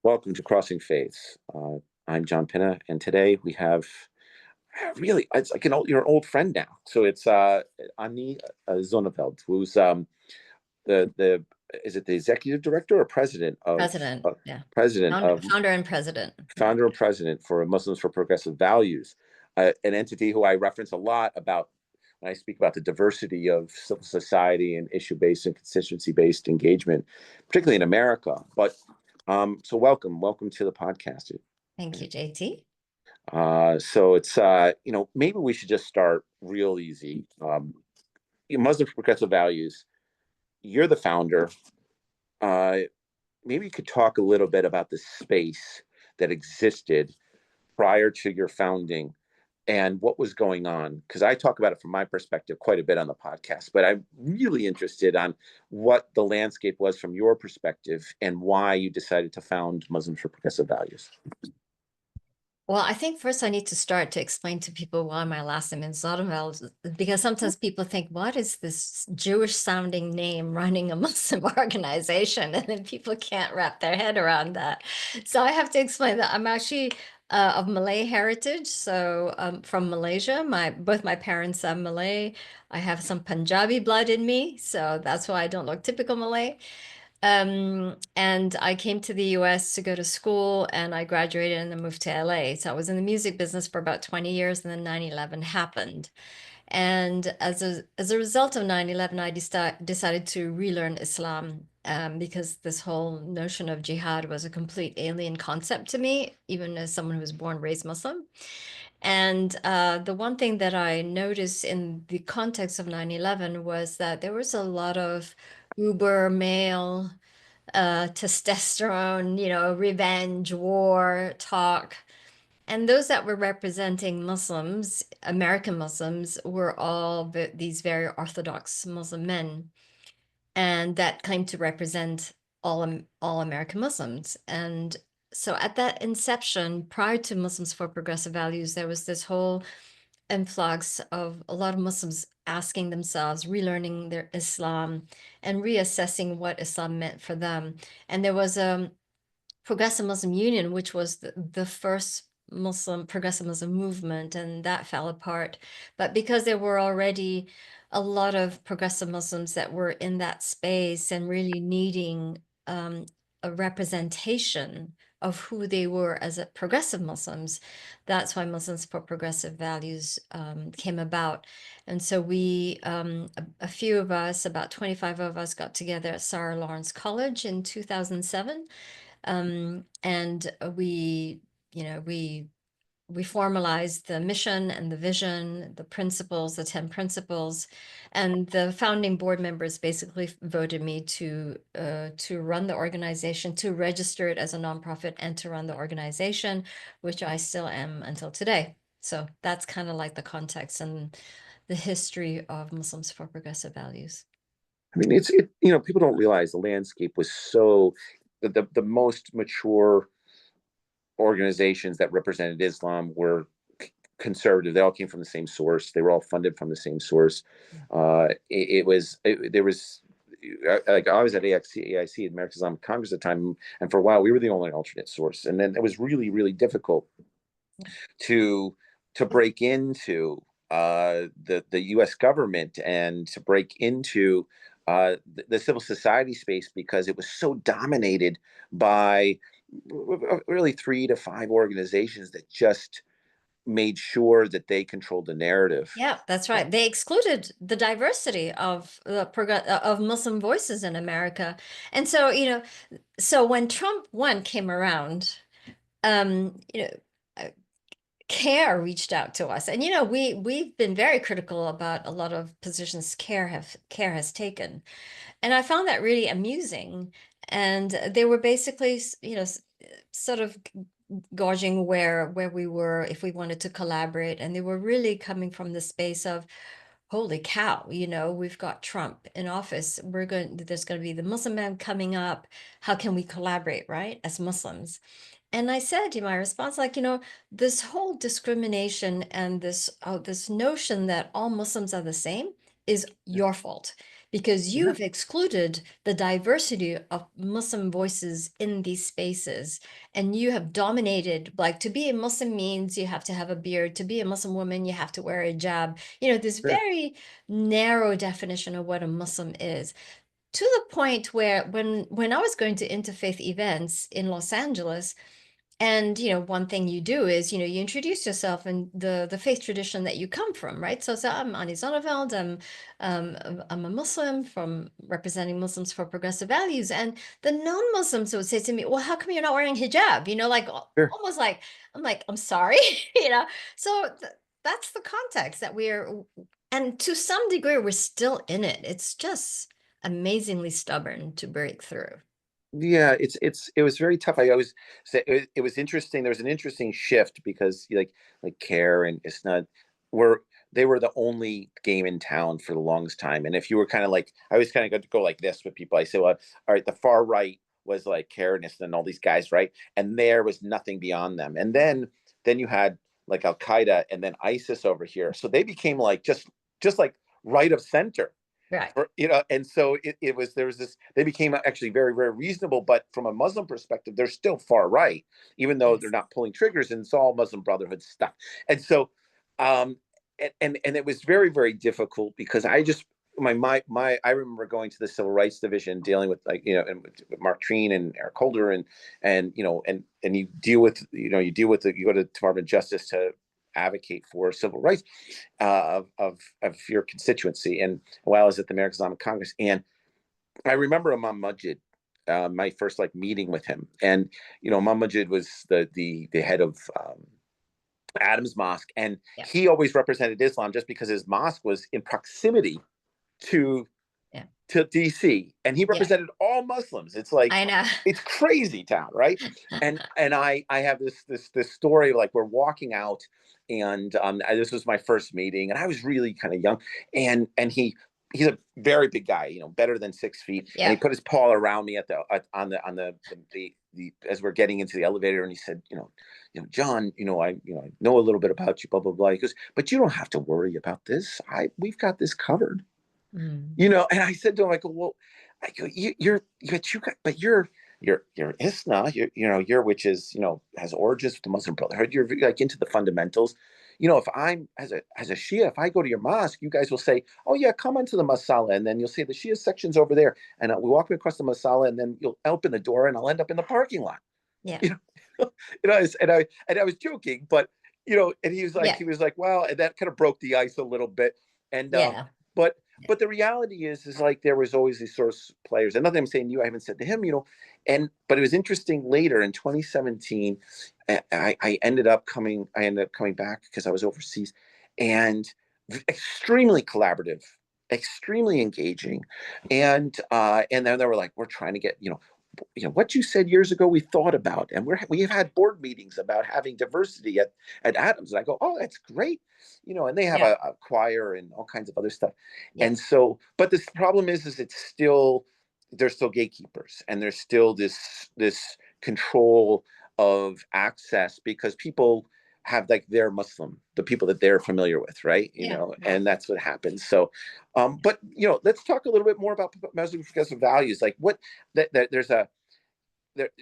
Welcome to Crossing Faiths. I'm John Pinna, and today we have really, it's like you're an old friend now. So it's Ani Zonneveld, who's the is it the executive director or president of President, yeah. president Founder, of founder and president. founder and president for Muslims for Progressive Values, an entity who I reference a lot about when I speak about the diversity of civil society and issue-based and constituency-based engagement, particularly in America. But so welcome to the podcast. Thank you, JT. So it's maybe we should just start real easy. Muslim for Progressive Values. You're the founder. Uh, Maybe you could talk a little bit about the space that existed prior to your founding and what was going on, because I talk about it from my perspective quite a bit on the podcast, but I'm really interested on what the landscape was from your perspective and why you decided to found Muslims for Progressive Values. Well, I think first I need to start to explain to people why my last name is Zonneveld, because sometimes people think, what is this Jewish sounding name running a Muslim organization? And then people can't wrap their head around that. So I have to explain that I'm actually of Malay heritage. So from Malaysia, both my parents are Malay. I have some Punjabi blood in me. So that's why I don't look typical Malay. And I came to the US to go to school and I graduated and then moved to LA. So I was in the music business for about 20 years and then 9/11 happened. And as a result of 9/11, I decided to relearn Islam because this whole notion of jihad was a complete alien concept to me, even as someone who was born and raised Muslim. And the one thing that I noticed in the context of 9/11 was that there was a lot of uber male testosterone, revenge, war talk. And those that were representing Muslims, American Muslims, were all these very orthodox Muslim men, and that claimed to represent all American Muslims. And so at that inception, prior to Muslims for Progressive Values, there was this whole influx of a lot of Muslims asking themselves, relearning their Islam and reassessing what Islam meant for them. And there was a Progressive Muslim Union, which was the first Muslim progressive Muslim movement, and that fell apart. But because there were already a lot of progressive Muslims that were in that space and really needing a representation of who they were as a progressive Muslims, that's why Muslims for Progressive Values came about. And so a few of us, about 25 of us, got together at Sarah Lawrence College in 2007, and we formalized the mission and the vision, the principles, the 10 principles, and the founding board members basically voted me to run the organization, to register it as a nonprofit, and to run the organization, which I still am until today. So that's kind of like the context and the history of Muslims for Progressive Values. I mean, people don't realize the landscape was so the most mature organizations that represented Islam were conservative. They all came from the same source. They were all funded from the same source. There was like I was at AIC, the American Islamic Congress at the time, and for a while we were the only alternate source. And then it was really, really difficult to break into the U.S. government and to break into the civil society space because it was so dominated by really 3 to 5 organizations that just made sure that they controlled the narrative. Yeah, that's right. They excluded the diversity of of Muslim voices in America. And so, so when Trump 1 came around, you know, uh, CARE reached out to us. And we've been very critical about a lot of positions CARE has taken. And I found that really amusing. And they were basically, sort of gauging where we were, if we wanted to collaborate. And they were really coming from the space of, holy cow, we've got Trump in office. There's going to be the Muslim man coming up. How can we collaborate, right, as Muslims? And I said in my response, like, this whole discrimination and this notion that all Muslims are the same is your fault. because Yeah. you've excluded the diversity of Muslim voices in these spaces. And you have dominated, like, to be a Muslim means you have to have a beard. To be a Muslim woman, you have to wear a hijab. This Sure. very narrow definition of what a Muslim is, to the point where when I was going to interfaith events in Los Angeles, and one thing you do is you introduce yourself and the faith tradition that you come from, right? So I'm Ani Zonneveld. I'm a Muslim from representing Muslims for Progressive Values, and the non-Muslims would say to me, "Well, how come you're not wearing hijab?" Like Sure. almost like I'm like, "I'm sorry," So that's the context that we're, and to some degree, we're still in it. It's just amazingly stubborn to break through. Yeah, it was very tough. I always say it was interesting. There was an interesting shift because like Care and Isna were they were the only game in town for the longest time. And if you were kind of like, I always kind of go like this with people. I say, well, all right, the far right was like Care and Isna and all these guys, right? And there was nothing beyond them. And then you had like Al Qaeda and then ISIS over here. So they became like just like right of center Right. and so it was there was this they became actually very very reasonable, but from a Muslim perspective they're still far right, even though they're Yes. not pulling triggers, and it's all Muslim Brotherhood stuff. And so um and it was very very difficult because I just my I remember going to the civil rights division dealing with and with Mark Treen and Eric Holder and you deal with you go to Department of Justice to advocate for civil rights of your constituency. And while I was at the American Islamic Congress, and I remember Imam Majid, my first like meeting with him, and Imam Majid was the head of Adams Mosque, and Yeah. he always represented Islam just because his mosque was in proximity to Yeah. DC, and he Yeah. represented all Muslims. It's like I know. it's crazy town, right? And I have this story of like we're walking out, and this was my first meeting, and I was really kind of young, and he's a very big guy, better than 6 feet, and he Yeah. put his paw around me on the as we're getting into the elevator, and he said, John, I know a little bit about you, blah blah blah. He goes, but you don't have to worry about this. We've got this covered. Mm. And I said to him, I go, well, but you're ISNA, you're which is, has origins with the Muslim Brotherhood. You're like into the fundamentals. If I'm as a Shia, if I go to your mosque, you guys will say, oh yeah, come onto the masala, and then you'll say the Shia section's over there, and we walk across the masala, and then you'll open the door, and I'll end up in the parking lot. Yeah. You know, and I was joking, but and Yeah. he was like, well, and that kind of broke the ice a little bit, and Yeah. but Yeah. but the reality is like there was always these sort of players, and nothing I'm saying you, I haven't said to him, but it was interesting later in 2017, I ended up coming back because I was overseas, and extremely collaborative, extremely engaging, and then they were like, we're trying to get what you said years ago we thought about, and we've had board meetings about having diversity at Adams, and I go, oh, that's great, and they have Yeah. a choir and all kinds of other stuff. Yeah. And so, but this problem is it's still, there's still gatekeepers, and there's still this control of access because people have like their Muslim, the people that they're familiar with, right? Yeah. Right. And that's what happens. So but let's talk a little bit more about Muslim progressive values. Like what that there's a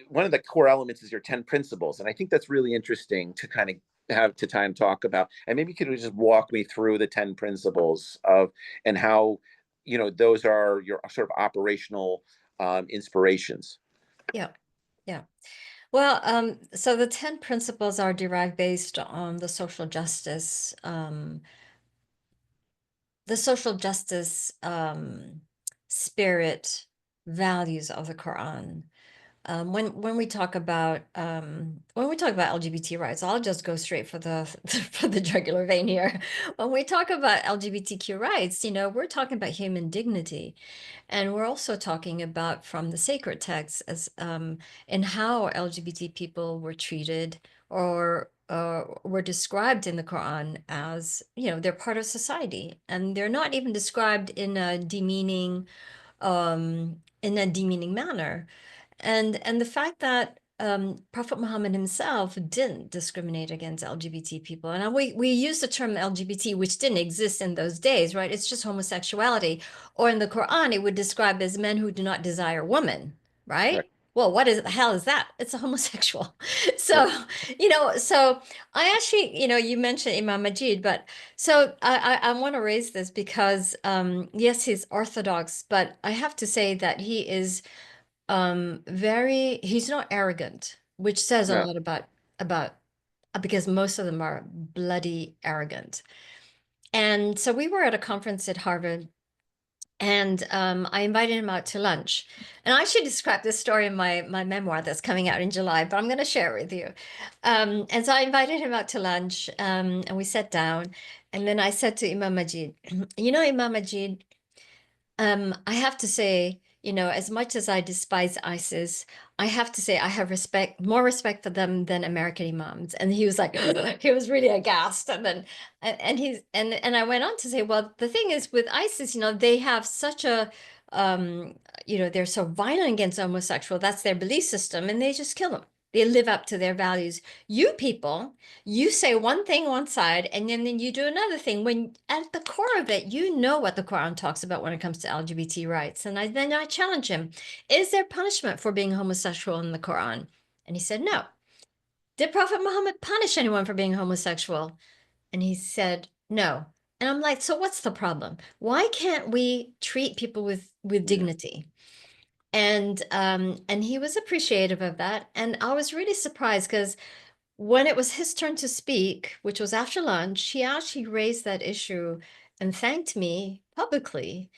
one of the core elements is your 10 principles, and I think that's really interesting to kind of have to time talk about. And maybe could you just walk me through the 10 principles of and how those are your sort of operational inspirations. Yeah. Yeah. Well, so the 10 principles are derived based on the social justice spirit values of the Quran. When we talk about LGBT rights, I'll just go straight for the for the jugular vein here. When we talk about LGBTQ rights, we're talking about human dignity, and we're also talking about from the sacred texts as and how LGBT people were treated or were described in the Quran as, they're part of society, and they're not even described in a demeaning manner. And the fact that Prophet Muhammad himself didn't discriminate against LGBT people. And we use the term LGBT, which didn't exist in those days, right? It's just homosexuality. Or in the Quran, it would describe as men who do not desire women, Right. right? Well, what is the hell is that? It's a homosexual. Right. So, so I actually, you mentioned Imam Majid, but so I want to raise this because yes, he's Orthodox, but I have to say that he is he's not arrogant, which says a No. lot about because most of them are bloody arrogant. And so we were at a conference at Harvard, and I invited him out to lunch. And I should describe this story in my memoir that's coming out in July, but I'm going to share it with you. And so I invited him out to lunch, and we sat down. And then I said to Imam Majid, Imam Majid, I have to say, as much as I despise ISIS, I have to say I have more respect for them than American imams. And he was like, he was really aghast. And then, and I went on to say, well, the thing is with ISIS, they have such a, they're so violent against homosexual. That's their belief system, and they just kill them. They live up to their values. You people, you say one thing one side, and then you do another thing when at the core of it, you know what the Quran talks about when it comes to LGBT rights. And then I challenge him, is there punishment for being homosexual in the Quran? And he said no. Did Prophet Muhammad punish anyone for being homosexual? And he said no. And I'm like, so what's the problem? Why can't we treat people with Yeah. dignity? And he was appreciative of that, and I was really surprised because when it was his turn to speak, which was after lunch, he actually raised that issue and thanked me publicly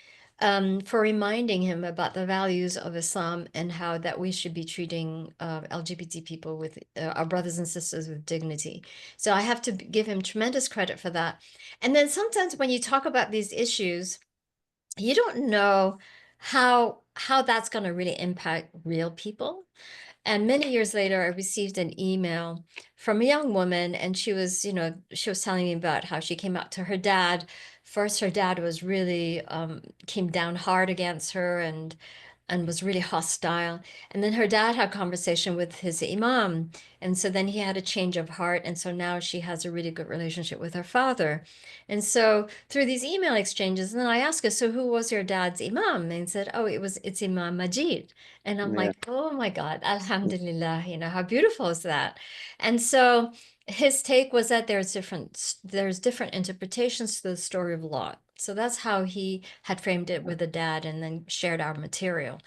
for reminding him about the values of Islam and how that we should be treating LGBT people with our brothers and sisters with dignity. So I have to give him tremendous credit for that. And then sometimes when you talk about these issues, you don't know how that's going to really impact real people. And many years later, I received an email from a young woman, and she was telling me about how she came out to her dad. First, her dad was really came down hard against her and was really hostile. And then her dad had a conversation with his imam. And so then he had a change of heart. And so now she has a really good relationship with her father. And so through these email exchanges, and then I asked her, so who was your dad's imam? And he said, oh, it's Imam Majid. And I'm Yeah. like, oh my God, Alhamdulillah, how beautiful is that? And so his take was that there's different interpretations to the story of Lot. So that's how he had framed it with a dad and then shared our material.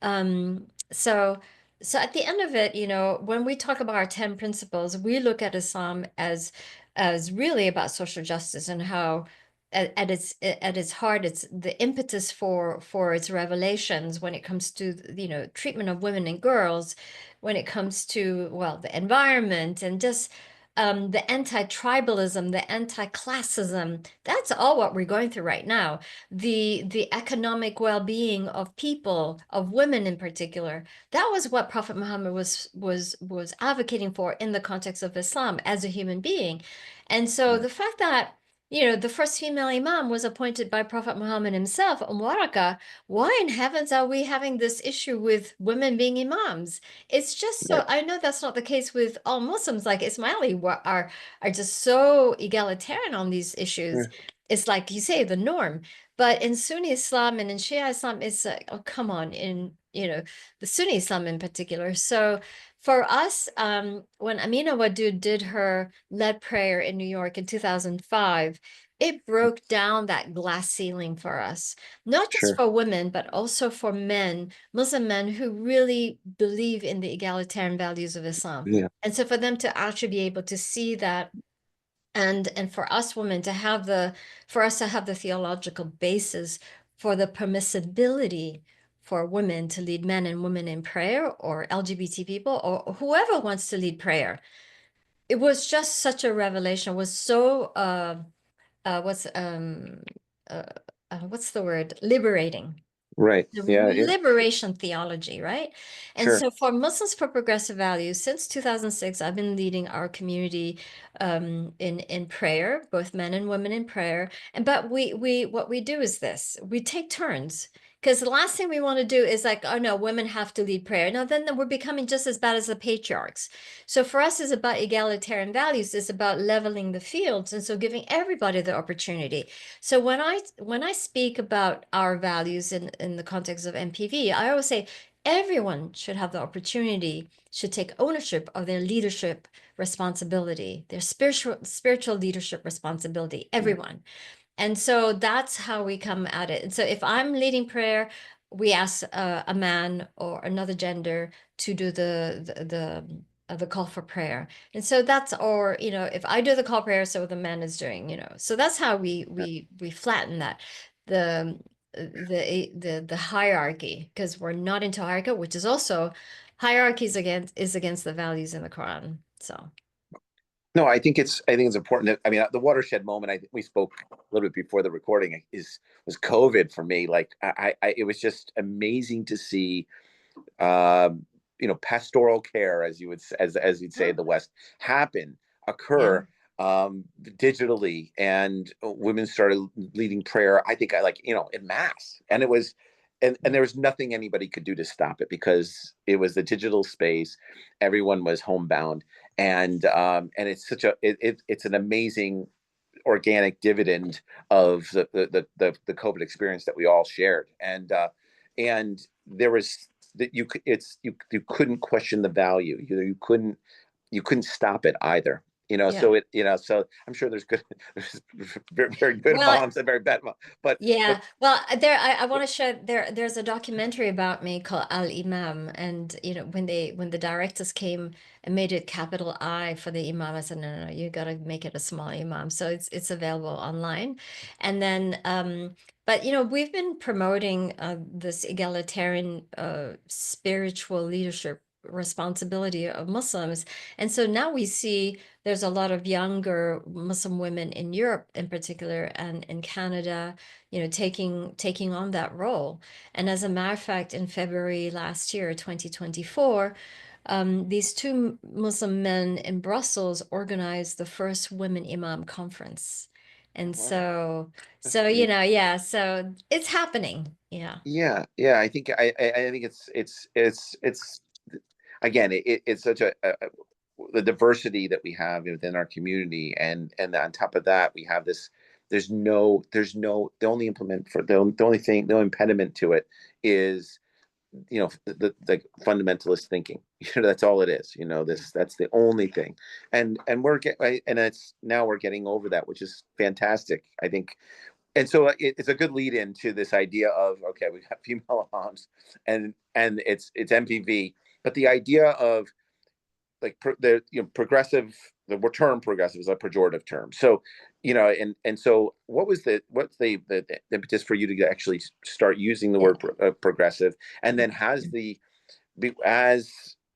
Um, so so at the end of it, when we talk about our 10 principles, we look at Islam as really about social justice and how at its heart, it's the impetus for its revelations when it comes to treatment of women and girls, when it comes to, well, the environment and just the anti-tribalism, the anti-classism. That's all what we're going through right now. The economic well-being of people, of women in particular. That was what Prophet Muhammad was advocating for in the context of Islam as a human being. And so Yeah. the fact that the first female imam was appointed by Prophet Muhammad himself, Waraka. Why in heavens are we having this issue with women being imams? It's just Right. so, I know that's not the case with all Muslims, like Ismaili are just so egalitarian on these issues. Yeah. It's like you say, the norm. But in Sunni Islam and in Shia Islam, it's like, oh, come on, in the Sunni Islam in particular. So for us, when Amina Wadud did her lead prayer in New York in 2005, it broke down that glass ceiling for us, not just Sure. for women, but also for men, Muslim men who really believe in the egalitarian values of Islam. Yeah. And so for them to actually be able to see that, and for us women to have the theological basis for the permissibility for women to lead men and women in prayer, or LGBT people, or whoever wants to lead prayer. It was just such a revelation. It was so uh what's um uh, what's the word, liberating, Right. the Yeah. Yeah. liberation theology, right? And Sure. so for Muslims for Progressive Values, since 2006, I've been leading our community in prayer, both men and women in prayer. But we what we do is this: we take turns Because the last thing we want to do is like, oh no, women have to lead prayer. No, then we're becoming just as bad as the patriarchs. So for us, it's about egalitarian values. It's about leveling the fields, and so giving everybody the opportunity. So when I speak about our values in the context of MPV, I always say everyone should have the opportunity, should take ownership of their leadership responsibility, their spiritual leadership responsibility. Yeah. Everyone. And so that's how we come at it. And so if I'm leading prayer, we ask a man or another gender to do the call for prayer. And so that's, or if I do the call prayer, so the man is doing. So that's how we flatten that the the hierarchy, because we're not into hierarchy, which is also hierarchy is against the values in the Quran. So No, I think it's important that, I mean, the watershed moment, I think we spoke a little bit before the recording, was COVID for me. Like it was just amazing to see, pastoral care, as as you'd say yeah, in the West, happen, yeah, occur, digitally, and women started leading prayer. I think, in mass, and it was, and there was nothing anybody could do to stop it, because it was the digital space. Everyone was homebound, and it's it's an amazing organic dividend of the COVID experience that we all shared, and there was that you couldn't question the value. You couldn't stop it either. yeah. So I'm sure there's very, very good Well, moms and very bad moms, but yeah, well, I want to share there's a documentary about me called Al Imam, and when the directors came and made it capital I for the Imam, I said no, you got to make it a small Imam. So it's available online. And then but we've been promoting this egalitarian spiritual leadership responsibility of Muslims. And so now we see there's a lot of younger Muslim women in Europe in particular and in Canada, taking on that role. And as a matter of fact, in February last year, 2024, these two Muslim men in Brussels organized the first Women Imam Conference. And wow, that's so amazing. yeah, so it's happening. Yeah. Yeah, yeah. I think it's again, it's such the diversity that we have within our community, and on top of that, we have this. There's no the only implement for the only thing, no impediment to it is, the fundamentalist thinking. That's all it is. That's the only thing, and and it's now we're getting over that, which is fantastic, I think. And so it's a good lead into this idea of, okay, we have female moms, and it's MPV, but the idea of, like, progressive, the term progressive is a pejorative term. So, and so what's the impetus for you to actually start using the Yeah. word progressive, and then as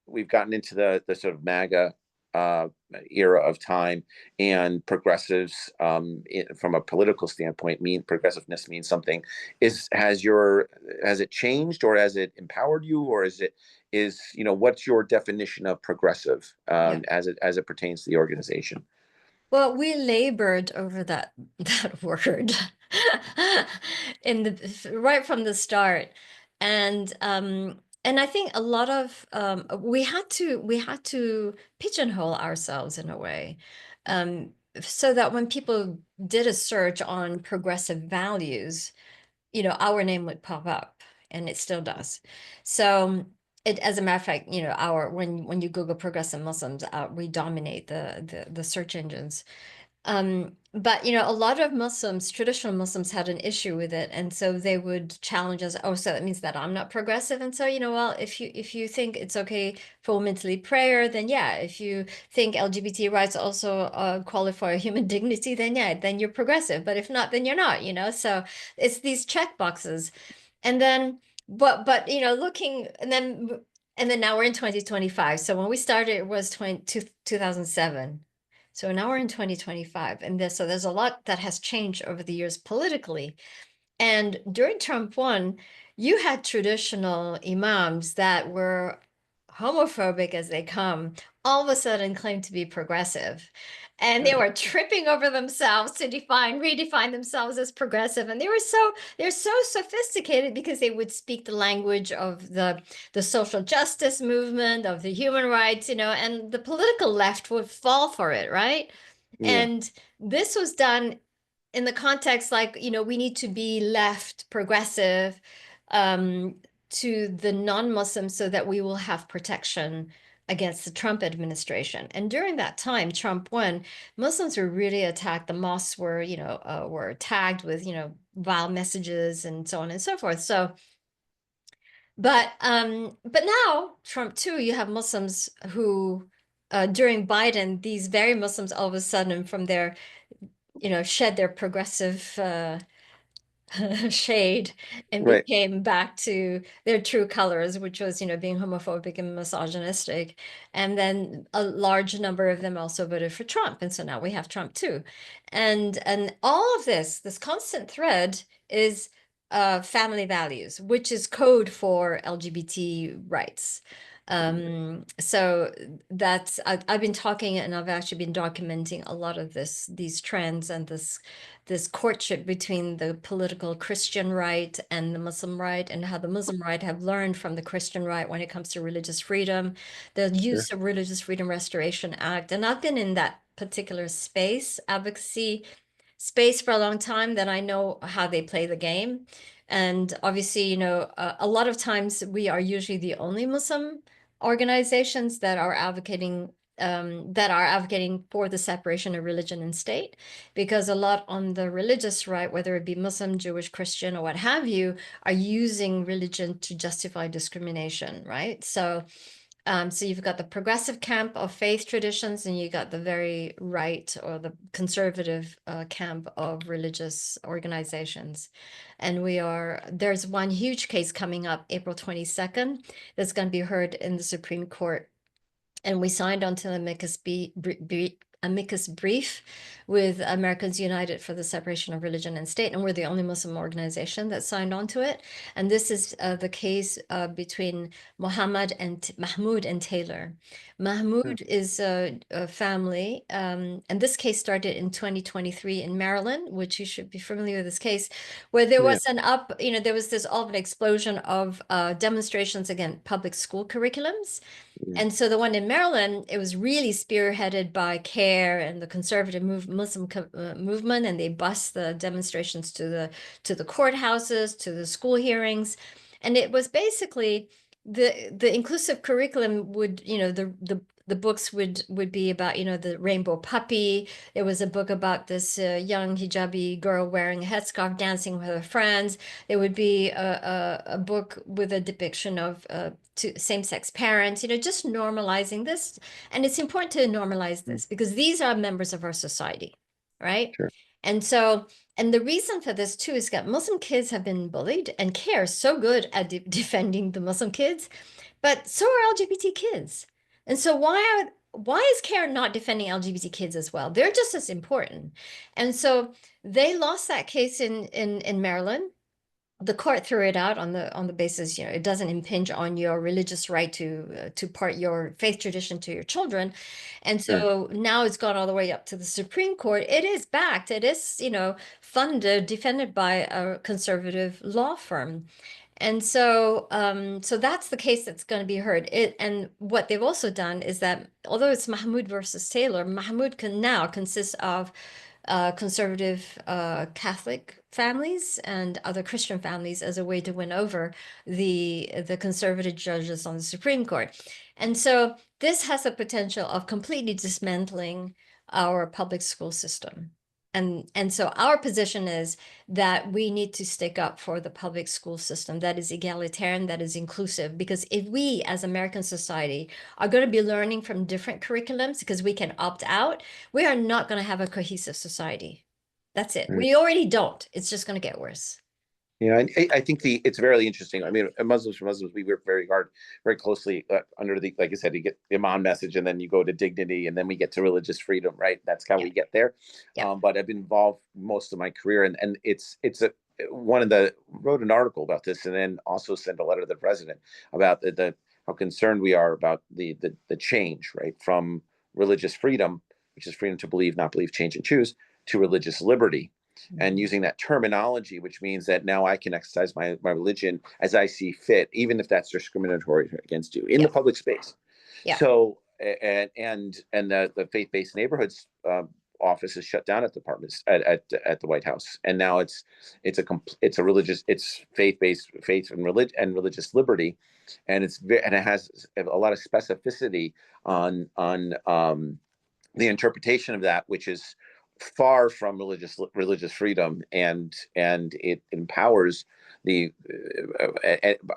we've gotten into the sort of MAGA uh, era of time, and progressives, from a political standpoint, mean progressiveness means something. Has it changed, or has it empowered you, or what's your definition of progressive, Yeah. as it pertains to the organization? Well, we labored over that word in the right from the start. And I think a lot of we had to pigeonhole ourselves in a way. So that when people did a search on progressive values, our name would pop up, and it still does. So as a matter of fact, our when you Google progressive Muslims, we dominate the search engines. But a lot of Muslims, traditional Muslims, had an issue with it, and so they would challenge us. Oh, so that means that I'm not progressive, and so well, if you think it's okay for women to lead prayer, then yeah. If you think LGBT rights also qualify human dignity, then yeah, then you're progressive. But if not, then you're not. So it's these check boxes, and then but looking and then now we're in 2025. So when we started, it was 2007. So now we're in 2025, and so there's a lot that has changed over the years politically. And during Trump 1, you had traditional imams that were homophobic as they come, all of a sudden claim to be progressive. And they Right. were tripping over themselves to redefine themselves as progressive. And they're so sophisticated because they would speak the language of the social justice movement, of the human rights, and the political left would fall for it, right? Yeah. And this was done in the context like, we need to be left progressive um, to the non-Muslims so that we will have protection against the Trump administration. And during that time, Trump won, Muslims were really attacked. The mosques were, were tagged with, vile messages and so on and so forth. So, but now Trump too, you have Muslims who, during Biden, these very Muslims all of a sudden from their, shed their progressive shade and Right. became back to their true colors, which was, being homophobic and misogynistic. And then a large number of them also voted for Trump. And so now we have Trump too. And all of this constant thread is family values, which is code for LGBT rights. So I've been talking and I've actually been documenting a lot of these trends and this courtship between the political Christian right and the Muslim right, and how the Muslim right have learned from the Christian right when it comes to religious freedom, the Sure. use of Religious Freedom Restoration Act. And I've been in that particular advocacy space for a long time, that I know how they play the game. And obviously, a lot of times we are usually the only Muslim organizations that are advocating for the separation of religion and state, because a lot on the religious right, whether it be Muslim, Jewish, Christian, or what have you, are using religion to justify discrimination, right? So you've got the progressive camp of faith traditions, and you got the very right or the conservative camp of religious organizations. And there's one huge case coming up April 22nd that's going to be heard in the Supreme Court, and we signed onto the amicus brief with Americans United for the Separation of Religion and State, and we're the only Muslim organization that signed on to it. And this is the case between Mahmoud and Taylor. Hmm. Mahmoud is a family, and this case started in 2023 in Maryland, which you should be familiar with this case, where there Yeah. was there was this all of an explosion of demonstrations against public school curriculums. Yeah. And so the one in Maryland, it was really spearheaded by CARE and the conservative Muslim movement, and they bust the demonstrations to the courthouses, to the school hearings, and it was basically the inclusive curriculum would, the books would be about, the rainbow puppy. There was a book about this young hijabi girl wearing a headscarf dancing with her friends. There would be a book with a depiction of same-sex parents, just normalizing this. And it's important to normalize Hmm. this because these are members of our society, right? Sure. And so, and the reason for this too is that Muslim kids have been bullied, and CARE is so good at defending the Muslim kids, but so are LGBT kids. And so why is CARE not defending LGBT kids as well? They're just as important. And so they lost that case in Maryland. The court threw it out on the basis, it doesn't impinge on your religious right to part your faith tradition to your children. And Sure. so now it's gone all the way up to the Supreme Court. It is backed, it is, funded, defended by a conservative law firm. And so that's the case that's going to be heard. And what they've also done is that although it's Mahmoud versus Taylor, Mahmoud can now consist of conservative Catholic families and other Christian families as a way to win over the conservative judges on the Supreme Court. And so this has the potential of completely dismantling our public school system. And so our position is that we need to stick up for the public school system that is egalitarian, that is inclusive, because if we as American society are going to be learning from different curriculums because we can opt out, we are not going to have a cohesive society. That's it. Right. We already don't. It's just going to get worse. Yeah, I think it's very interesting. I mean, Muslims for Muslims, we work very hard, very closely under the, like I said, you get the imam message, and then you go to dignity, and then we get to religious freedom, right? That's how Yeah. we get there. Yeah. But I've been involved most of my career, and it's a one of the wrote an article about this, and then also sent a letter to the president about the how concerned we are about the change, right, from religious freedom, which is freedom to believe, not believe, change and choose, to religious liberty, and Mhm. using that terminology, which means that now I can exercise my religion as I see fit, even if that's discriminatory against you in the Yeah, public space. yeah. So and the faith-based neighborhoods office is shut down at the departments at the White House, and now it's a religious, it's faith-based, faith and religious liberty, and and it has a lot of specificity on the interpretation of that, which is far from religious freedom, and it empowers the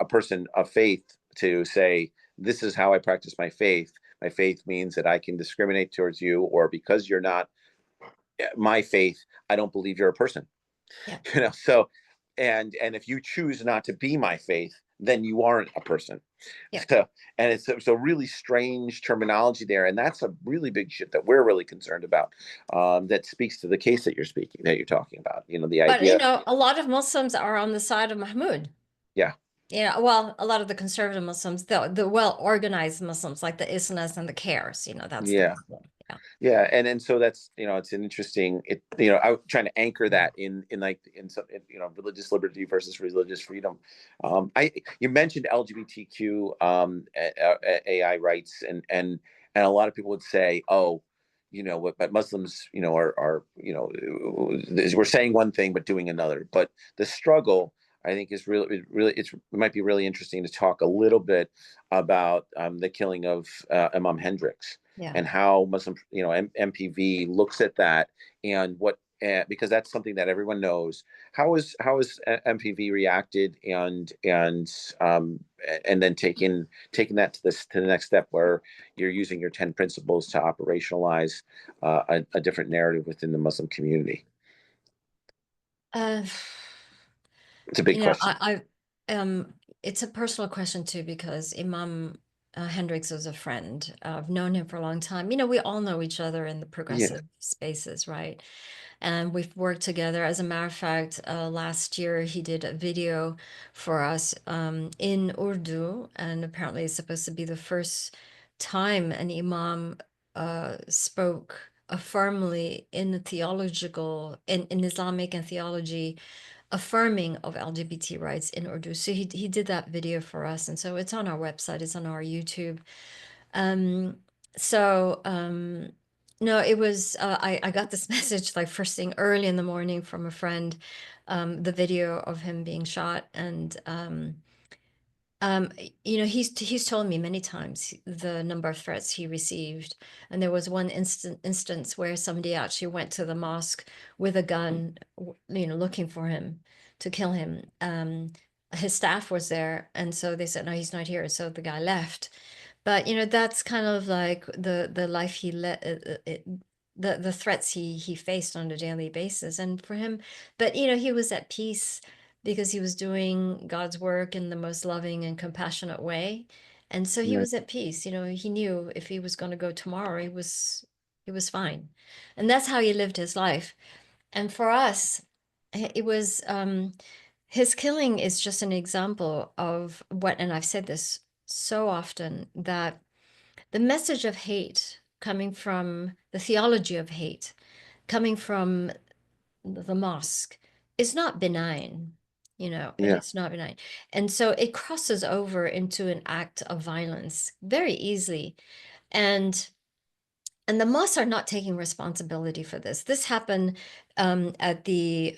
a person of faith to say, this is how I practice my faith. My faith means that I can discriminate towards you, or because you're not my faith, I don't believe you're a person. Yeah. So and if you choose not to be my faith, then you aren't a person. Yeah. So, and it's a really strange terminology there, and that's a really big shift that we're really concerned about. That speaks to the case that you're talking about. The But idea. a lot of Muslims are on the side of Mahmoud. Yeah, Yeah, well, a lot of the conservative Muslims, the well-organized Muslims, like the Islamists and the Cares, that's the yeah, problem. Yeah. yeah, and so that's, it's an interesting, I'm trying to anchor that in like in some, religious liberty versus religious freedom. I You mentioned LGBTQ, AI rights, and a lot of people would say, oh, but Muslims, we're saying one thing but doing another. But the struggle, I think, is really, it might be really interesting to talk a little bit about the killing of Imam Hendricks, Yeah. and how Muslim, MPV looks at that, and what, because that's something that everyone knows. How is MPV reacted, and then taking that to the next step, where you're using your 10 principles to operationalize a different narrative within the Muslim community? Uh, It's a big question. I it's a personal question too, because Imam Hendricks was a friend. I've known him for a long time. We all know each other in the Yeah, progressive spaces, right? And we've worked together. As a matter of fact, last year he did a video for us in Urdu, and apparently it's supposed to be the first time an imam spoke affirmingly in Islamic and theology, affirming of LGBT rights in Urdu. So he did that video for us, and so it's on our website, it's on our YouTube. Um, so no, it was I got this message like first thing early in the morning from a friend, the video of him being shot, and um, he's told me many times the number of threats he received, and there was one instance where somebody actually went to the mosque with a gun, looking for him to kill him. His staff was there, and so they said, "No, he's not here." So the guy left. But that's kind of like the life he let the threats he faced on a daily basis, and for him, but he was at peace because he was doing God's work in the most loving and compassionate way. And so he yeah, was at peace. He knew if he was going to go tomorrow, he was fine. And that's how he lived his life. And for us, it was his killing is just an example of what, and I've said this so often, that the message of hate coming from the theology of hate, coming from the mosque, is not benign. It yeah. is not benign. And so it crosses over into an act of violence very easily. And the mosques are not taking responsibility for this. This happened at the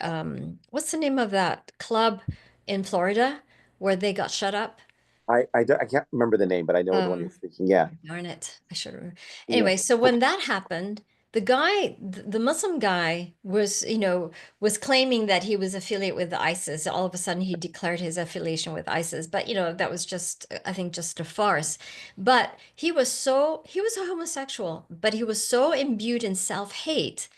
what's the name of that club in Florida where they got shut up? I can't remember the name, but I know the one you're Um, speaking. Yeah, Darn it, I should remember. yeah, Anyway, so when that happened, the Muslim guy was claiming that he was affiliate with ISIS. All of a sudden, he declared his affiliation with ISIS, but that was just, I think, just a farce. But he was a homosexual, but he was so imbued in self-hate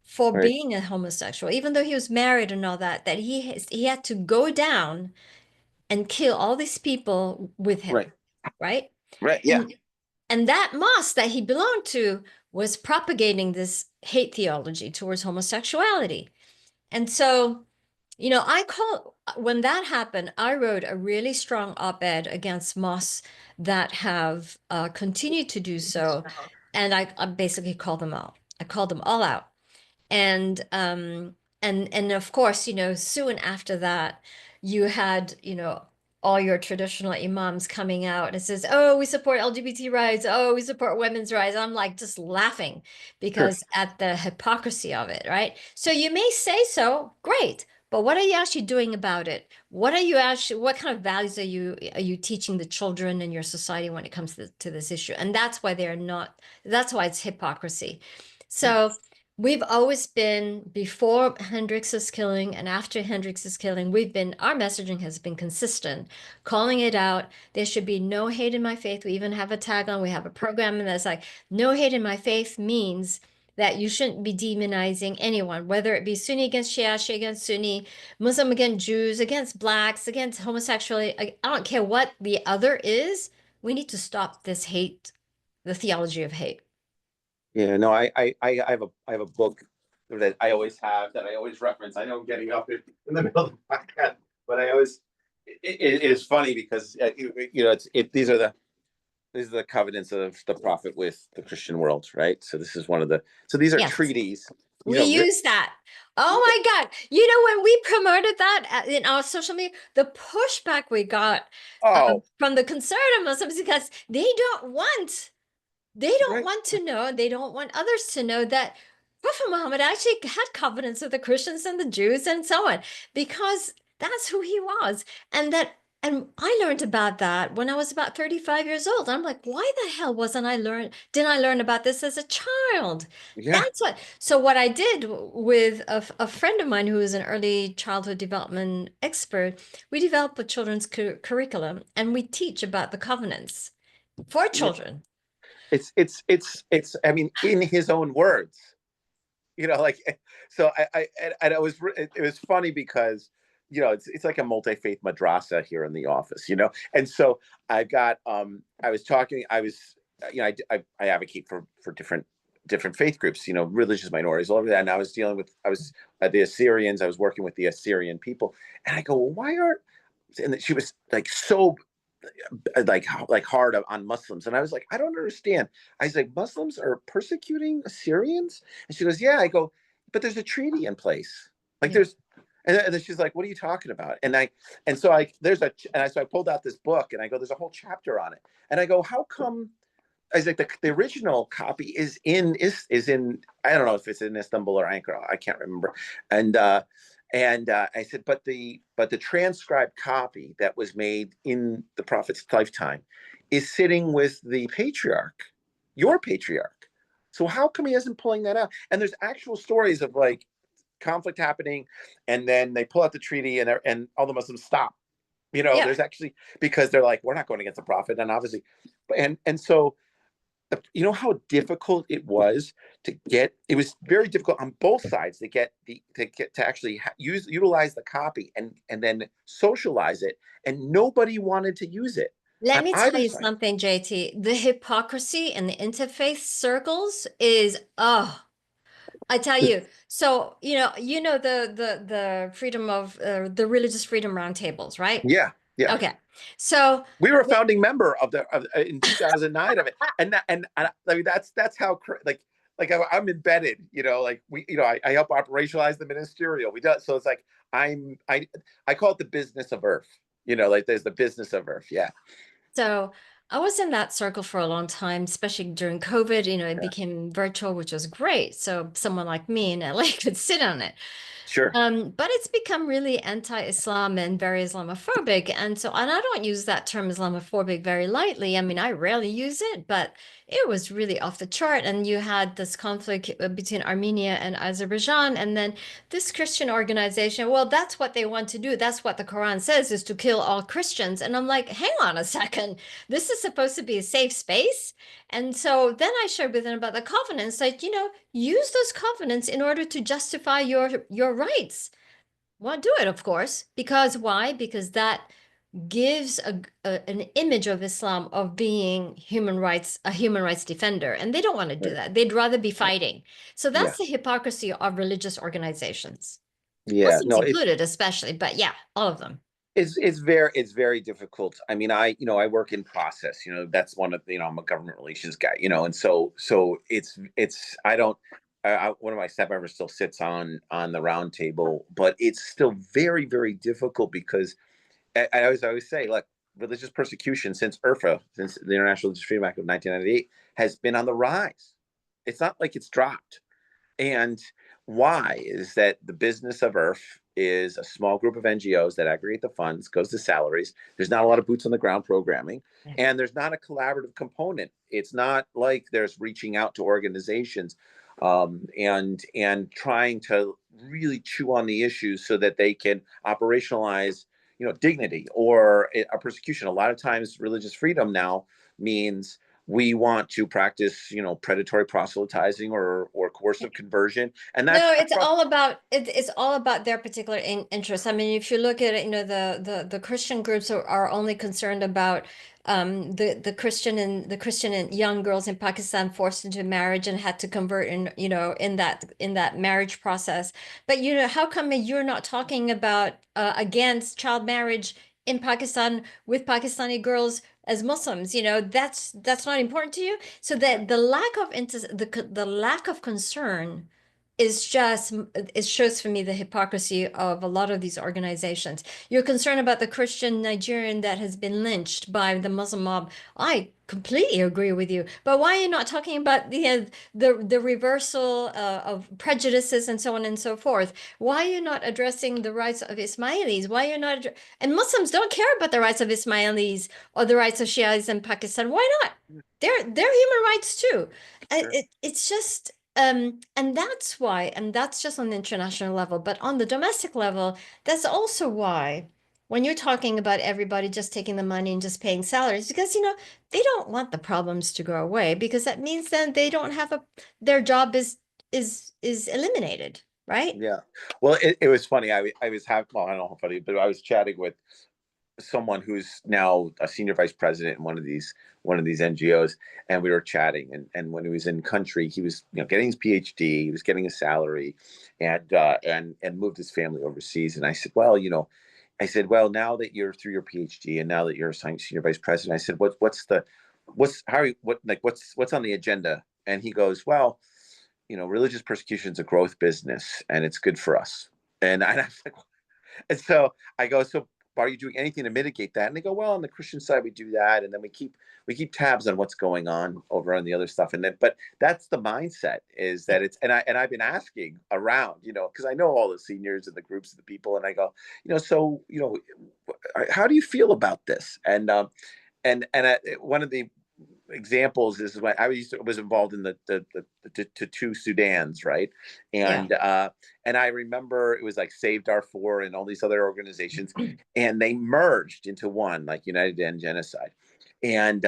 for right, being a homosexual, even though he was married and all that, that he had to go down and kill all these people with him, right, right? right. Yeah, And that mosque that he belonged to was propagating this hate theology towards homosexuality. And so, when that happened, I wrote a really strong op-ed against mosques that have continued to do so, and I basically called them out. I called them all out. And of course, soon after that, you had, all your traditional imams coming out and it says, "Oh, we support LGBT rights. Oh, we support women's rights." I'm like just laughing Sure. because at the hypocrisy of it, right? So you may say so, great, but what are you actually doing about it? What kind of values are you teaching the children in your society when it comes to this issue? And that's why it's hypocrisy. Yeah. So we've always been, before Hendrix's killing and after Hendrix's killing, our messaging has been consistent, calling it out. There should be no hate in my faith. We even have a tagline. We have a program that's like, no hate in my faith means that you shouldn't be demonizing anyone, whether it be Sunni against Shia, Shia against Sunni, Muslim against Jews, against blacks, against homosexuality. I don't care what the other is. We need to stop this hate, the theology of hate. Yeah, no, I have a book that I always have that I always reference. I know I'm getting up in the middle of the podcast, but it is funny because these are the covenants of the prophet with the Christian world, right? So this is so these are Yes. treaties, We use that. Oh my God. When we promoted that in our social media, the pushback we got oh, from the conservative Muslims, because they don't right. want to know, and they don't want others to know that Prophet Muhammad actually had covenants with the Christians and the Jews and so on, because that's who he was. And I learned about that when I was about 35 years old. I'm like, why the hell didn't I learn about this as a child? Yeah. So what I did with a friend of mine who is an early childhood development expert, we developed a children's curriculum and we teach about the covenants for Yeah. children. It's I mean, in his own words, like, so and it was funny because it's like a multi-faith madrasa here in the office, and so I was talking, I was I advocate for different faith groups, religious minorities all over that, and I was the Assyrians. I was working with the Assyrian people, and I go, well, why aren't, and she was like so like hard on Muslims. And I was like, I don't understand. I was like, Muslims are persecuting Assyrians? And she goes, yeah. I go, but there's a treaty in place. Like Yeah. and then she's like, what are you talking about? So I pulled out this book and I go, there's a whole chapter on it. And I go, how come? I was like, the original copy is in I don't know if it's in Istanbul or Ankara, I can't remember. And I said, but the transcribed copy that was made in the prophet's lifetime is sitting with the patriarch, your patriarch. So how come he isn't pulling that out? And there's actual stories of like conflict happening, and then they pull out the treaty, and all the Muslims stop. Yeah. There's actually, because they're like, we're not going against the prophet, and obviously, and so how difficult it was it was very difficult on both sides to actually utilize the copy and then socialize it, and nobody wanted to use it Let on me tell either you side. something, JT. The hypocrisy in the interfaith circles is, oh, I tell you. So, the freedom of the religious freedom roundtables, right? Yeah, yeah. Okay. So, We were a founding member in 2009 of it, and I mean that's how I'm embedded. Like I help operationalize the ministerial. We do, so it's like I call it the business of Earth. Like there's the business of Earth. Yeah, So I was in that circle for a long time, especially during COVID. It yeah, became virtual, which was great. So someone like me in LA could sit on it. sure. But it's become really anti-Islam and very Islamophobic. And I don't use that term Islamophobic very lightly. I mean, I rarely use it, but it was really off the chart. And you had this conflict between Armenia and Azerbaijan, and then this Christian organization, well, that's what they want to do. That's what the Quran says, is to kill all Christians. And I'm like, hang on a second. This is supposed to be a safe space. And so then I shared with them about the covenants, like, use those covenants in order to justify your rights. Well, do it, of course, because why? Because that gives an image of Islam of being a human rights defender, and they don't want to do Right. that. They'd rather be Right. fighting. So Yeah. that's the hypocrisy of religious organizations. Yeah, Muslims no, included, especially, but yeah, all of them. it's very difficult. I mean, I work in process. That's one of I'm a government relations guy. And so it's I don't. One of my step members still sits on the round table, but it's still very difficult because I always say, look, religious persecution since IRFA, since the International Religious Freedom Act of 1998, has been on the rise. It's not like it's dropped. And why is that the business of Earth is a small group of NGOs that aggregate the funds, goes to salaries. There's not a lot of boots on the ground programming, Yeah. and there's not a collaborative component. It's not like there's reaching out to organizations and trying to really chew on the issues so that they can operationalize, dignity or a persecution. A lot of times, religious freedom now means we want to practice, predatory proselytizing or coercive conversion, and that's No, not it's across. all about it's all about their particular interest. I mean, if you look at it, the Christian groups are only concerned about the Christian and young girls in Pakistan forced into marriage and had to convert in that marriage process. But how come you're not talking about against child marriage in Pakistan with Pakistani girls as Muslims? That's not important to you. So that the lack of the lack of concern is just it shows for me the hypocrisy of a lot of these organizations. You're concerned about the Christian Nigerian that has been lynched by the Muslim mob. I completely agree with you. But why are you not talking about the reversal of prejudices and so on and so forth? Why are you not addressing the rights of Ismailis? Why are you not and Muslims don't care about the rights of Ismailis or the rights of Shias in Pakistan. Why not? They're human rights too. Sure. It's just and that's why, and that's just on the international level, but on the domestic level, that's also why when you're talking about everybody just taking the money and just paying salaries, because they don't want the problems to go away, because that means then they don't have their job is eliminated, right? Yeah. Well, it was funny. I was having, well, I don't know how funny, but I was chatting with someone who's now a senior vice president in one of these NGOs, and we were chatting. And when he was in country, he was getting his PhD, he was getting a salary, and moved his family overseas. And I said, well, now that you're through your PhD and now that you're a senior vice president, I said, what's on the agenda? And he goes, well, religious persecution is a growth business and it's good for us. And I was like, and so I go, so are you doing anything to mitigate that? And they go, well, on the Christian side, we do that, and then we keep tabs on what's going on over on the other stuff. And then, but that's the mindset is that it's, and I've been asking around, because I know all the seniors and the groups of the people, and I go, so how do you feel about this? And one of the examples is when I was involved in the two Sudans, right? Yeah. And I remember it was like Save Darfur and all these other organizations, and they merged into one, like United to End Genocide, and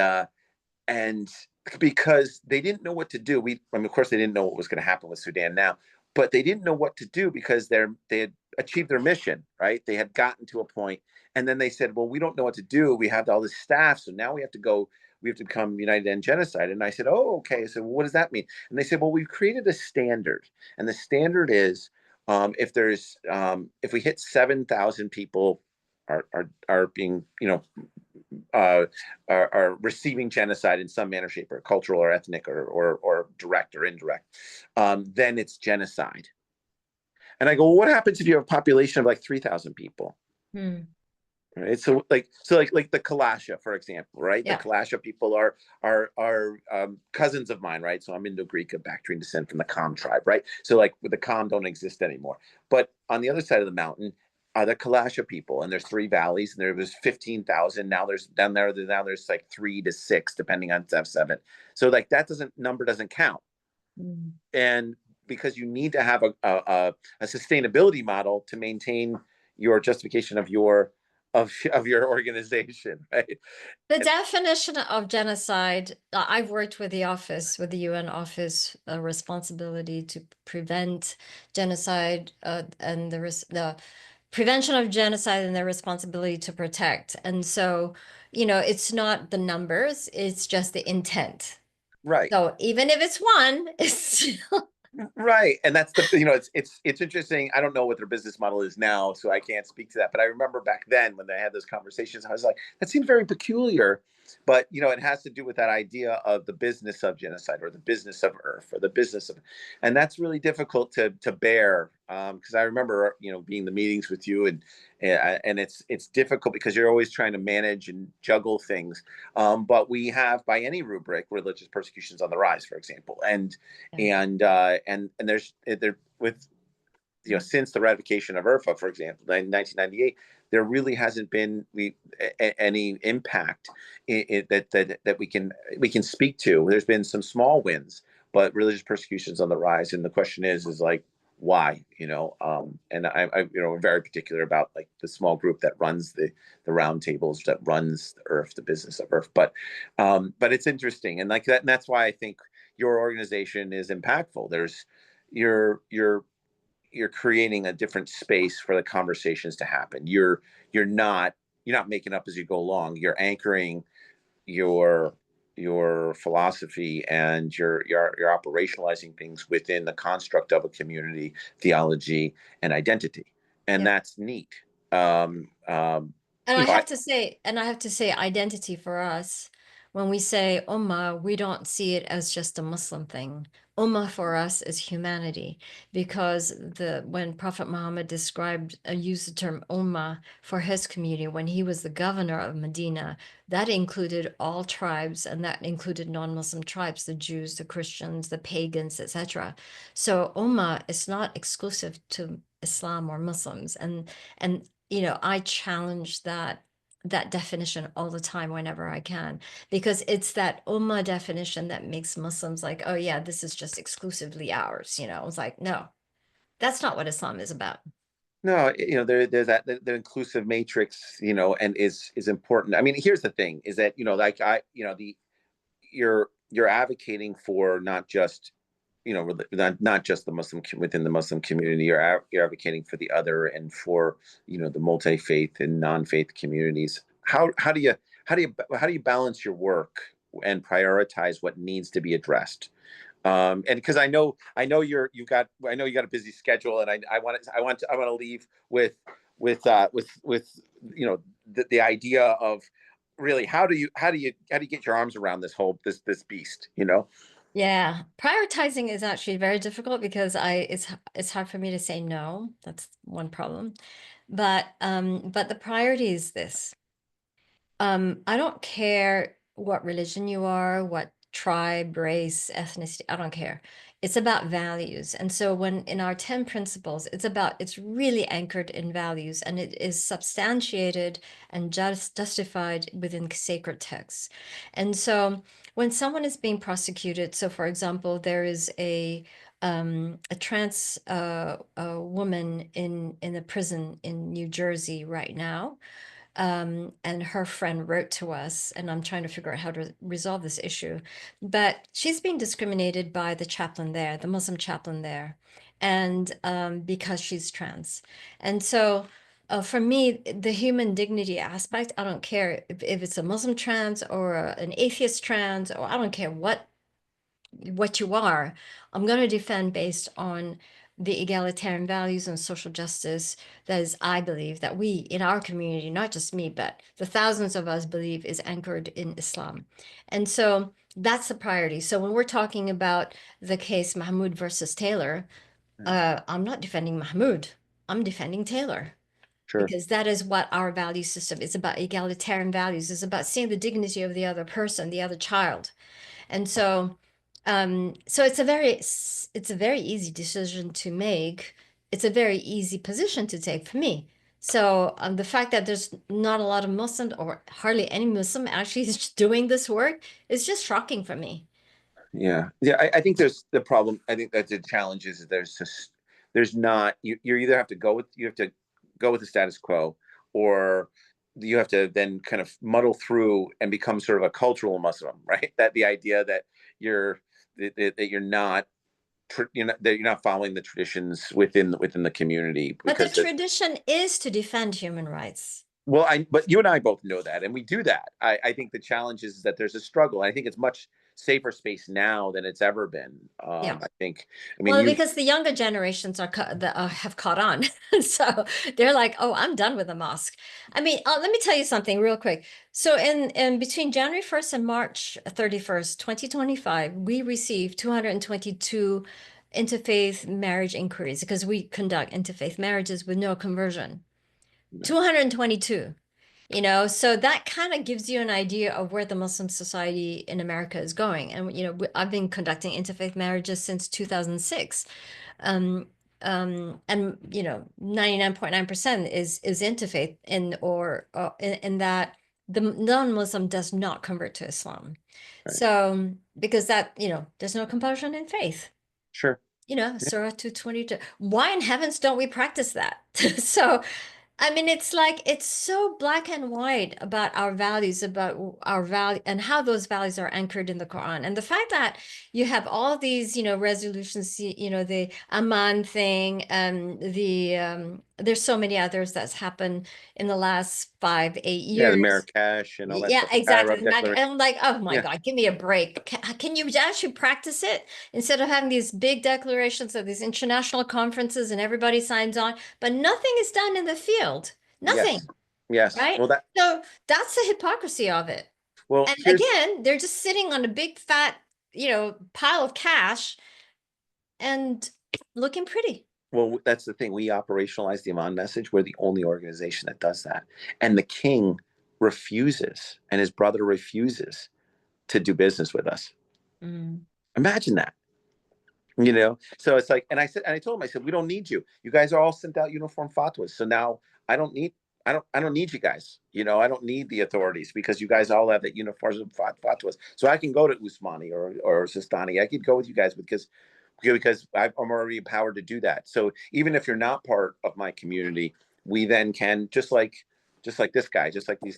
because they didn't know what to do. I mean, of course, they didn't know what was going to happen with Sudan now, but they didn't know what to do because they had achieved their mission, right? They had gotten to a point, and then they said, "Well, we don't know what to do. We have all this staff, so now we have to go. We have to become United to End Genocide." And I said, "Oh, okay." I said, "Well, what does that mean?" And they said, "Well, we've created a standard, and the standard is if we hit 7,000 people are being uh, are receiving genocide in some manner, shape, or cultural, or ethnic, or direct or indirect, then it's genocide." And I go, well, what happens if you have a population of like 3,000 people? Hmm. Right. So like the Kalasha, for example, right? The Yeah. Kalasha people are cousins of mine, right? So I'm Indo-Greek of Bactrian descent from the Kham tribe, right? So like the Kham don't exist anymore. But on the other side of the mountain are the Kalasha people, and there's three valleys, and there was 15,000. Now there's like 3 to 6, depending on F7. So like that number doesn't count, Hmm. and because you need to have a sustainability model to maintain your justification of your organization, right? The definition of genocide, I've worked with the UN office, responsibility to prevent genocide, and the prevention of genocide and their responsibility to protect. And so, it's not the numbers, it's just the intent. Right. So even if it's one, it's Right. And that's the, it's interesting. I don't know what their business model is now, so I can't speak to that. But I remember back then when they had those conversations, I was like, that seemed very peculiar. But, it has to do with that idea of the business of genocide or the business of earth or the business of, and that's really difficult to bear. Because I remember, being in the meetings with you, and it's difficult because you're always trying to manage and juggle things. But we have, by any rubric, religious persecutions on the rise, for example, Yeah. and there's there with, since the ratification of IRFA, for example, in 1998, there really hasn't been any impact that we can speak to. There's been some small wins, but religious persecutions on the rise, and the question is like, why? And I'm very particular about like the small group that runs the roundtables, that runs the earth, the business of earth. But it's interesting, and like that, and that's why I think your organization is impactful. You're creating a different space for the conversations to happen. You're not making up as you go along. You're anchoring your philosophy, and you're operationalizing things within the construct of a community, theology, and identity, and Yeah. that's neat. Um, um, And you know, I I have to say identity for us, when we say Ummah, we don't see it as just a Muslim thing. Ummah for us is humanity, because when Prophet Muhammad used the term Ummah for his community when he was the governor of Medina, that included all tribes, and that included non-Muslim tribes, the Jews, the Christians, the pagans, etc. So Ummah is not exclusive to Islam or Muslims, and I challenge that definition all the time whenever I can, because it's that ummah definition that makes Muslims like, oh yeah, this is just exclusively ours. It's like, no, that's not what Islam is about. No, there's that the inclusive matrix, and is important. I mean, here's the thing: is that like the you're advocating for not just not just the within the Muslim community. You're advocating for the other, and for the multi-faith and non-faith communities. How do you balance your work and prioritize what needs to be addressed? And because I know you got a busy schedule, and I want to leave with the idea of really how do you get your arms around this beast, Yeah, prioritizing is actually very difficult because it's hard for me to say no. That's one problem. But the priority is this. I don't care what religion you are, what tribe, race, ethnicity, I don't care. It's about values. And so when in our 10 principles, it's really anchored in values, and it is substantiated and justified within sacred texts. And so when someone is being prosecuted, so for example, there is a trans woman in a prison in New Jersey right now, and her friend wrote to us, and I'm trying to figure out how to resolve this issue. But she's being discriminated by the chaplain there, the Muslim chaplain there, and because she's trans. And so for me, the human dignity aspect, I don't care if it's a Muslim trans or an atheist trans, or I don't care what you are. I'm going to defend based on the egalitarian values and social justice that is, I believe, that we in our community, not just me, but the thousands of us believe is anchored in Islam. And so that's the priority. So when we're talking about the case Mahmoud versus Taylor, I'm not defending Mahmoud. I'm defending Taylor, Sure. because that is what our value system is about. Egalitarian values is about seeing the dignity of the other person, the other child. And so it's a very easy decision to make. It's a very easy position to take for me. So the fact that there's not a lot of Muslims, or hardly any Muslim actually is doing this work, is just shocking for me. Yeah, yeah. I think there's the problem. I think that the challenge is that there's not you either have to go with the status quo, or you have to then kind of muddle through and become sort of a cultural Muslim, right? That the idea that you're that you're not following the traditions within the community, But the because there's tradition is to defend human rights. well, but you and I both know that, and we do that. I think the challenge is that there's a struggle. I think it's much safer space now than it's ever been. Yeah. I think, I mean, Well, you, because the younger generations have caught on. So they're like, oh, I'm done with the mosque. I mean, let me tell you something real quick. So in between January 1st and March 31st, 2025, we received 222 interfaith marriage inquiries because we conduct interfaith marriages with no conversion. 222. So that kind of gives you an idea of where the Muslim society in America is going. And, I've been conducting interfaith marriages since 2006. Um, and 99.9% is interfaith in that the non-Muslim does not convert to Islam. right. So because there's no compulsion in faith. Sure. Yeah. Surah 222. Why in heavens don't we practice that? So I mean, it's like it's so black and white about our values, about our value and how those values are anchored in the Quran. And the fact that you have all these, resolutions, the Aman thing, there's so many others that's happened in the last 5, 8 Yeah, the years. Marrakesh and all that Yeah, stuff, the exactly. Cairo And Declaration. I'm like, oh my Yeah. God, give me a break. Can you actually practice it instead of having these big declarations of these international conferences and everybody signs on, but nothing is done in the field? Yes. Nothing, Yes. right? Well, So that's the hypocrisy of it. well, And here's, again, they're just sitting on a big fat, pile of cash and looking pretty. well, that's the thing. We operationalize the Iman message. We're the only organization that does that. And the king refuses, and his brother refuses to do business with us. Mm. Imagine that. So it's like, and I told him, I said, we don't need you. You guys are all sent out uniform fatwas. So now I don't need, I don't need you guys. I don't need the authorities because you guys all have that uniform fatwas. So I can go to Usmani or Sistani. I could go with you guys because I'm already empowered to do that. So even if you're not part of my community, we then can just like this guy, just like these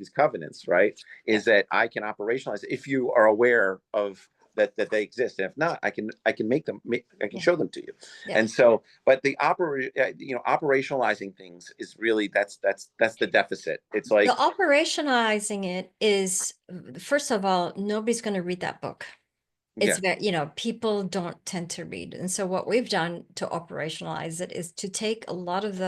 covenants, right? Yeah, Is that I can operationalize it if you are aware of that they exist. And if not, I can I can yeah, show them to you. yeah. And so, but the operationalizing things is really that's the deficit. It's The like, operationalizing it is, first of all, nobody's going to read that book. It's yeah, very, people don't tend to read. And so what we've done to operationalize it is to take a lot of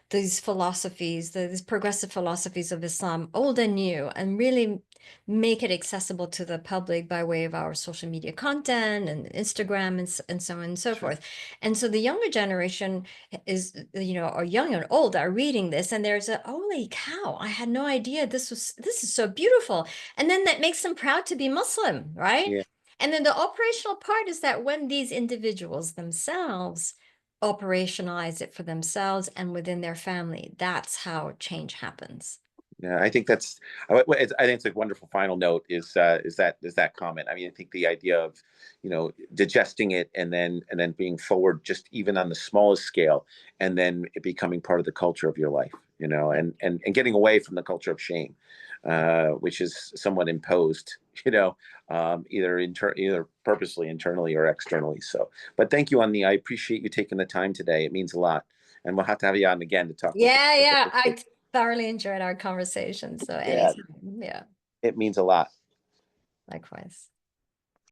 these philosophies, these progressive philosophies of Islam, old and new, and really make it accessible to the public by way of our social media content and Instagram and so on and so sure, forth. And so the younger generation is, or young and old are reading this, and there's a holy cow, I had no idea this is so beautiful. And then that makes them proud to be Muslim, right? yeah. And then the operational part is that when these individuals themselves operationalize it for themselves and within their family, that's how change happens. Yeah, I think I think it's a wonderful final note is that comment. I mean, I think the idea of digesting it and then being forward just even on the smallest scale, and then it becoming part of the culture of your life, and getting away from the culture of shame, which is somewhat imposed, either purposely internally or externally. So, but thank you, Ani. I appreciate you taking the time today. It means a lot, and we'll have to have you on again to talk about Yeah, yeah. that. I thoroughly enjoyed our conversation. So Yeah, anytime. Yeah, it means a lot. likewise.